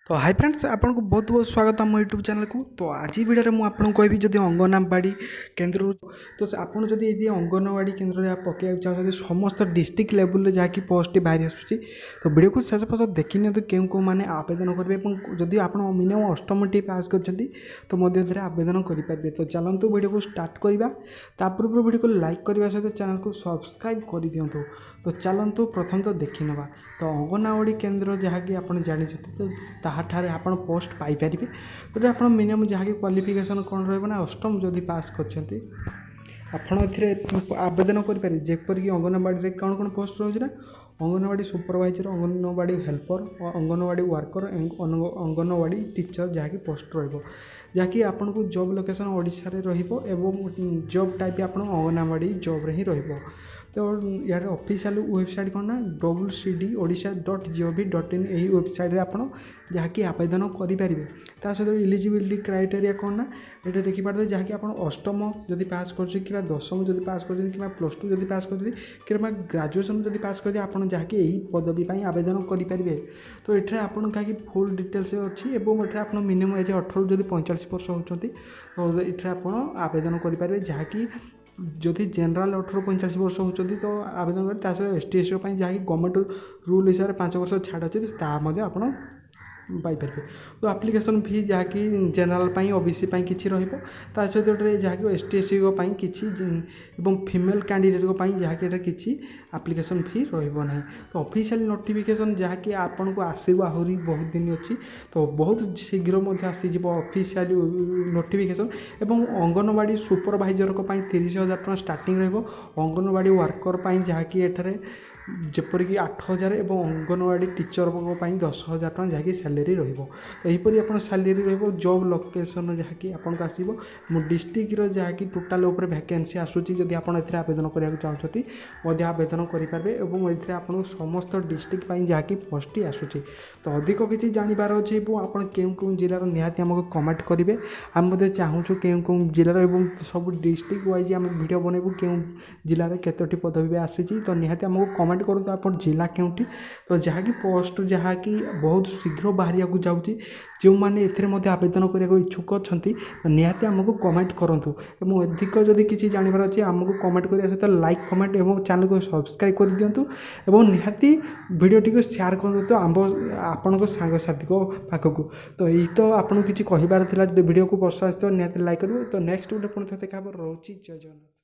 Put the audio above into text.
तो hi friends, आपको बहुत बहुत स्वागत आम यूट्यूब चैनल को। तो आज वीडियो में आपको कहबी जब अंगनवाड़ी केन्द्र तो आपड़ जब ये अंगनवाड़ी केन्द्र में पकड़ चाहते समस्त डिस्ट्रिक्ट लेवल जहाँकि पोस्ट बाहरी आसूँ तो वीडियो को शेष पर्यटन देखी नि क्यों कौ मैंने आवेदन करेंगे और जदि आप मिनिमम अष्टम टी पास कर तो आवेदन करेंगे। तो चलते वीडियो को स्टार्ट करवा पूर्व वीडियो को लाइक करने सहित चैनल को सब्सक्राइब कर दिंतु। तो चलतु प्रथम तो देखी ना तो अंगनवाड़ी केन्द्र जहाँकि आप जानते तो ताहाठारे आपण पोस्ट पाइपर तो आप मिनिमम जहाँकि क्वालिफिकेशन कौन रहा अष्टम जदि पास कर आवेदन करेंगे। जेपरिक अंगनवाड़ी कौन कौन पोस्ट रोचे ना anganwadi supervisor, anganwadi helper, anganwadi worker, anganwadi teacher जहाँकि पोस्ट रही आपन को जॉब लोकेशन ओडिशा रे रहिबो एवं जॉब टाइप आप अंगनवाड़ी जॉब रे ही रहिबो। तो यार ऑफिशियल वेबसाइट कौन ना www.odisha.gov.in यही वेबसाइट आप जहाँकि आवेदन करेंगे। ता सहित इलिजिबिलिटी क्राइटेरिया कौन ना ये देखिपारे जहाँकि आप अष्टम जदि पास कर दशम जदि पास कर +2 जदि पास कर ग्रेजुएशन जदि पास कर आप जहाँकि यही पदवी आवेदन करेंगे। तो ये आपन कहीं फुल डिटेल्स अच्छी और आप मिनिमम एज 18 जदि 45 वर्ष होती तो ये आप आवेदन करेंगे। जहाँकि जदि जेनराल 18-45 वर्ष होती तो आवेदन कर ST SC जहाँकि गवर्नमेंट रूल हिसाब से 5 वर्ष छाड़ अच्छे आप पाइपर। तो एप्लिकेशन फी जहाँकि जेनराल OBC किसी रहित जहाँकि ST SC किसी फीमेल कैंडिडेट जहाँकि किसी एप्लिकेशन फी रहा। तो ऑफिशियल नोटिफिकेशन जहाँकि आपन को आसो आहरी बहुत दिन अच्छी तो बहुत शीघ्र आसीज ऑफिशियल नोटिफिकेशन। एवं अंगनवाड़ी सुपरवाइजर 30,000 टका स्टार्टिंग अंगनवाड़ी वर्कर जहाँकि एठारे जेपरिक 8,000 और अंगनवाड़ी टीचर 10,000 टका जहाँकि सैलरी रहीपरी आप सैलरी रॉब लोकेशन जहाँकि आपको आसो डिस्ट्रिक्ट जहाँकि टोटाल उपर वैकेंसी आसूची जब आप आवेदन करने चाहते आवेदन करेंगे और ये आप समस्त डिस्ट्रिक्ट जहाँकि पोस्ट आसूची। तो अधिक किसी जानवर अच्छे आप क्यों जिलार निहाती आमको कमेंट करेंगे। आम चाहूँ क्यों जिलार सब डिस्ट्रिक्ट वाइज आम वीडियो बनइबू क्यों जिले केतोटी पदवी आसी तो निहाती आमको कमेंट करूँ आप जिला क्योंटी। तो जहाँकि पोस्ट जहाँकि बहुत शीघ्र बाहर जाऊँगी जो मैंने आवेदन करने इच्छुक अच्छा निहाती आमको कमेंट करूँ और अधिक जदि किसी जानवर अच्छे आमको कमेंट करने सहित लाइक कमेंट और चैनल को सब्सक्राइब कर दिंतु और निहाती वीडियोटी को शेयर कर तो आपण सांगसाथी पाखक। तो यही तो आपको किसी कहार वीडियो को पसंद तो निहाती लाइक करेंगे। तो नेक्स्ट वीडियो पुणी देखा रोचे। जय जगन्नाथ।